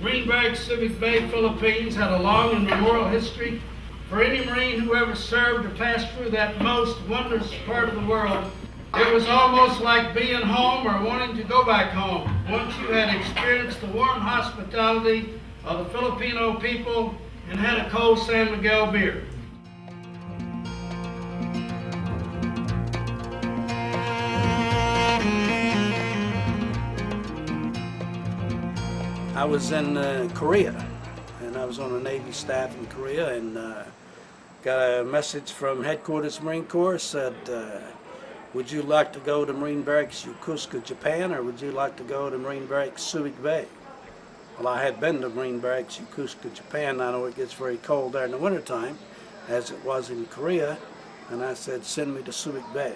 Marine Barracks, Subic Bay, Philippines had a long and memorial history. For any Marine who ever served or passed through that most wondrous part of the world, it was almost like being home or wanting to go back home once you had experienced the warm hospitality of the Filipino people and had a cold San Miguel beer. I was in Korea, and I was on the Navy staff in Korea, and got a message from Headquarters Marine Corps, said, would you like to go to Marine Barracks Yokosuka, Japan, or would you like to go to Marine Barracks Subic Bay? Well, I had been to Marine Barracks Yokosuka, Japan. I know it gets very cold there in the wintertime, as it was in Korea, and I said, send me to Subic Bay.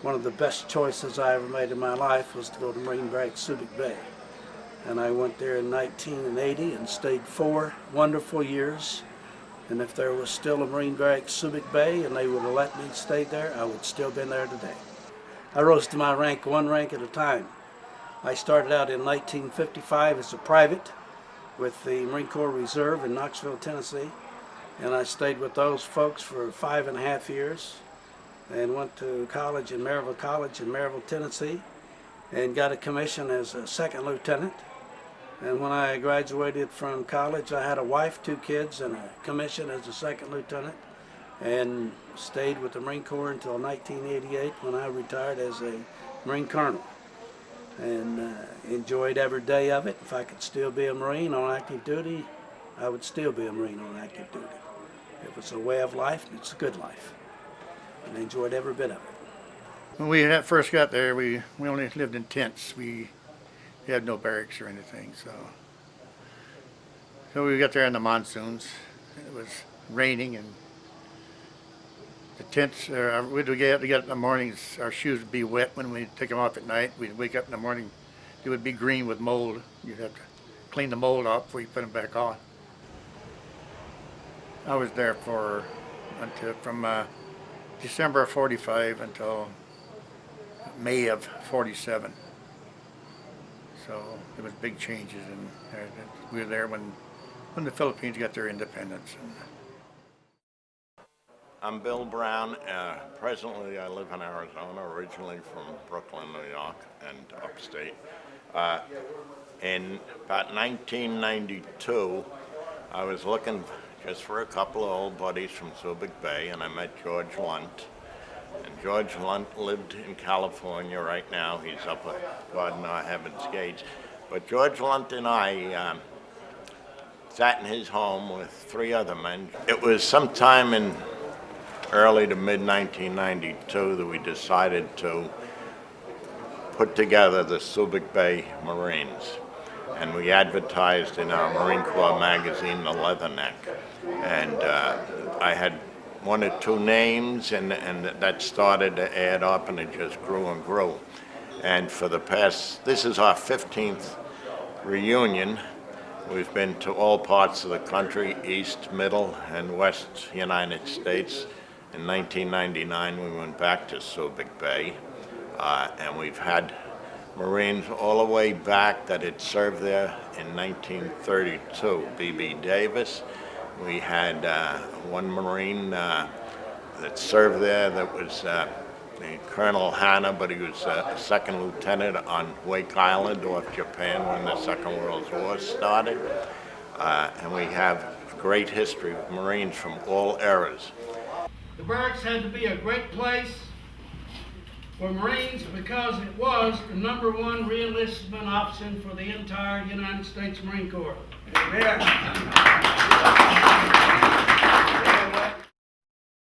One of the best choices I ever made in my life was to go to Marine Barracks Subic Bay. And I went there in 1980 and stayed 4 wonderful years. And if there was still a Marine Barracks Subic Bay and they would have let me stay there, I would still been there today. I rose to my rank 1 rank at a time. I started out in 1955 as a private with the Marine Corps Reserve in Knoxville, Tennessee. And I stayed with those folks for 5.5 years and went to college in Maryville College in Maryville, Tennessee, and got a commission as a 2nd lieutenant. And when I graduated from college, I had a wife, 2 kids, and a commission as a 2nd lieutenant, and stayed with the Marine Corps until 1988 when I retired as a Marine Colonel. And enjoyed every day of it. If I could still be a Marine on active duty, I would still be a Marine on active duty. It was a way of life, it's a good life. And I enjoyed every bit of it. When we first got there, we only lived in tents. We had no barracks or anything, so we got there in the monsoons. It was raining, and the tents, we'd get in the mornings, our shoes would be wet when we take them off at night. We'd wake up in the morning, it would be green with mold. You'd have to clean the mold off before you put them back on. I was there from December of 45 until May of 47. So there was big changes, and we were there when the Philippines got their independence. I'm Bill Brown. Presently I live in Arizona, originally from Brooklyn, New York, and upstate. In about 1992, I was looking just for a couple of old buddies from Subic Bay, and I met George Lunt. And George Lunt lived in California right now. He's up at God knows Heaven's Gates. But George Lunt and I sat in his home with 3 other men. It was sometime in early to mid-1992 that we decided to put together the Subic Bay Marines. And we advertised in our Marine Corps magazine, The Leatherneck. And I had 1 or 2 names, and that started to add up, and it just grew and grew. And for the past, this is our 15th reunion. We've been to all parts of the country, East, Middle, and West United States. In 1999, we went back to Subic Bay, and we've had Marines all the way back that had served there in 1932. B.B. Davis. We had 1 Marine that served there that was Colonel Hanna, but he was a 2nd lieutenant on Wake Island off Japan when the Second World War started. And we have a great history of Marines from all eras. The barracks had to be a great place for Marines because it was the #1 re-enlistment option for the entire United States Marine Corps.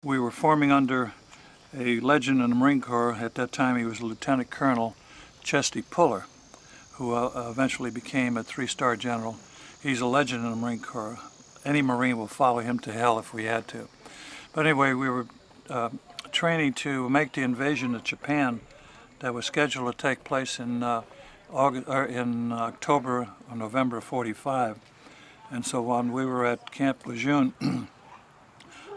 We were forming under a legend in the Marine Corps. At that time he was Lieutenant Colonel Chesty Puller, who eventually became a 3-star general. He's a legend in the Marine Corps. Any Marine will follow him to hell if we had to. But anyway, we were training to make the invasion of Japan that was scheduled to take place in October or November of 45. And so when we were at Camp Lejeune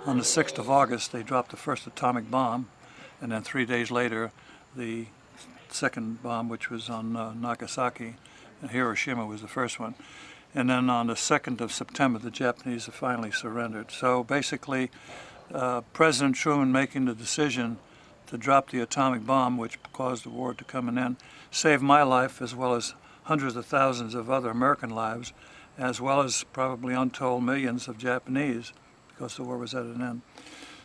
on the 6th of August, they dropped the first atomic bomb, and then 3 days later the 2nd bomb, which was on Nagasaki, and Hiroshima was the first one. And then on the 2nd of September, the Japanese have finally surrendered. So basically, President Truman making the decision to drop the atomic bomb, which caused the war to come an end, saved my life as well as hundreds of thousands of other American lives, as well as probably untold millions of Japanese, because the war was at an end.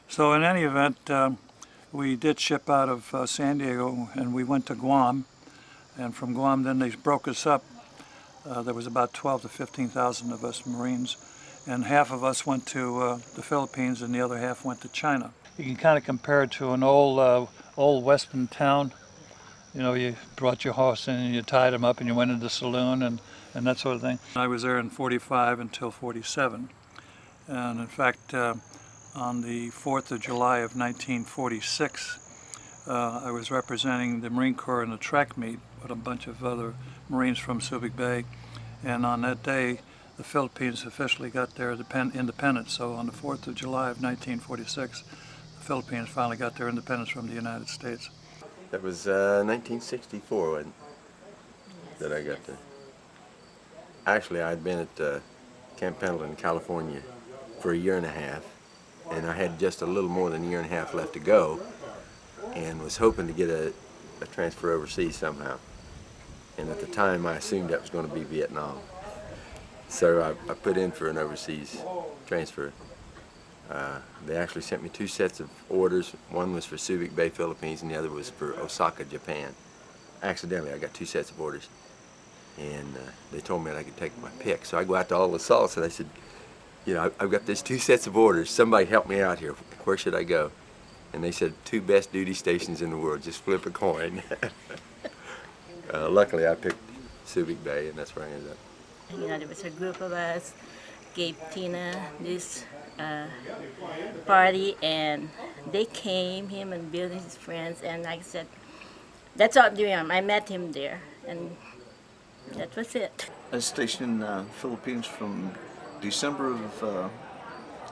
So in any event, we did ship out of San Diego, and we went to Guam. And from Guam, then they broke us up. There was about 12 to 15,000 of us Marines, and half of us went to the Philippines, and the other half went to China. You can kind of compare it to an old Western town. You know, you brought your horse in and you tied him up and you went into the saloon and that sort of thing. I was there in 45 until 47. And in fact, on the 4th of July of 1946, I was representing the Marine Corps in a track meet with a bunch of other Marines from Subic Bay. And on that day, the Philippines officially got their independence. So on the 4th of July of 1946, the Philippines finally got their independence from the United States. That was 1964 that I got there. Actually, I'd been at Camp Pendleton, California for a year and a half, and I had just a little more than a year and a half left to go, and was hoping to get a transfer overseas somehow. And at the time, I assumed that was going to be Vietnam. So I put in for an overseas transfer. They actually sent me 2 sets of orders. One was for Subic Bay, Philippines, and the other was for Osaka, Japan. Accidentally, I got 2 sets of orders. And they told me that I could take my pick. So I go out to all the assaults and I said, you know, I've got these 2 sets of orders. Somebody help me out here. Where should I go? And they said, 2 best duty stations in the world. Just flip a coin. Luckily, I picked Subic Bay, and that's where I ended up. You know, there was a group of us, gave Tina this party, and they came, him and Bill and his friends, and like I said, that's all I met him there, and that was it. I was stationed in the Philippines from December of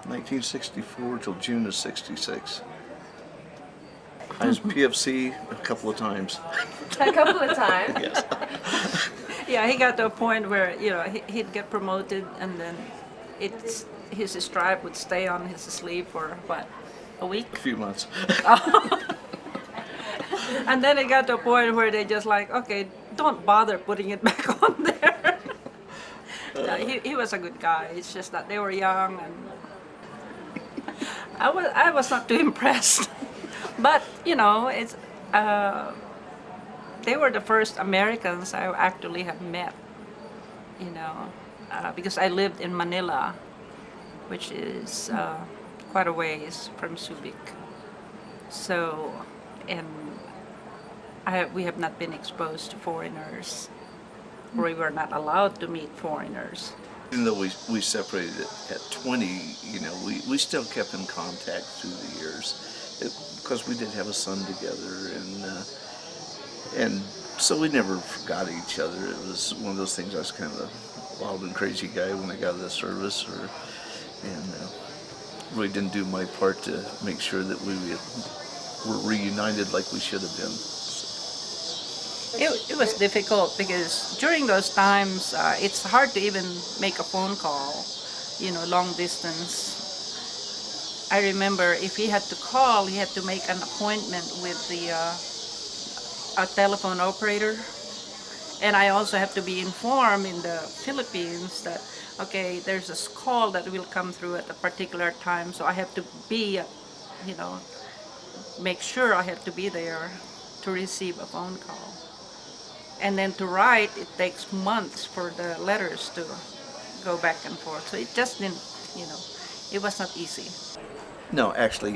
1964 till June of '66. I was PFC a couple of times. A couple of times? Yes. Yeah, he got to a point where, you know, he'd get promoted and then his stripe would stay on his sleeve for, what, a week? A few months. And then it got to a point where they just like, okay, don't bother putting it back on there. No, he was a good guy. It's just that they were young, and I was not too impressed. But you know, it's they were the first Americans I actually have met. You know, because I lived in Manila, which is quite a ways from Subic. So, and we have not been exposed to foreigners, or we were not allowed to meet foreigners. Even though we separated at 20, you know, we still kept in contact through the years. Because we did have a son together, and so we never forgot each other. It was one of those things. I was kind of a wild and crazy guy when I got out of the service, and really didn't do my part to make sure that we were reunited like we should have been. It was difficult because during those times it's hard to even make a phone call, you know, long distance. I remember if he had to call, he had to make an appointment with a telephone operator. And I also have to be informed in the Philippines that, okay, there's a call that will come through at a particular time. So I have to be, you know, make sure I have to be there to receive a phone call. And then to write, it takes months for the letters to go back and forth. So it just didn't, you know, it was not easy. No, actually,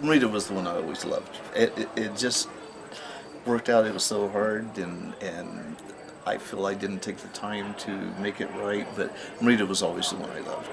Rita was the one I always loved. It just worked out. It was so hard, and I feel I didn't take the time to make it right, but Rita was always the one I loved.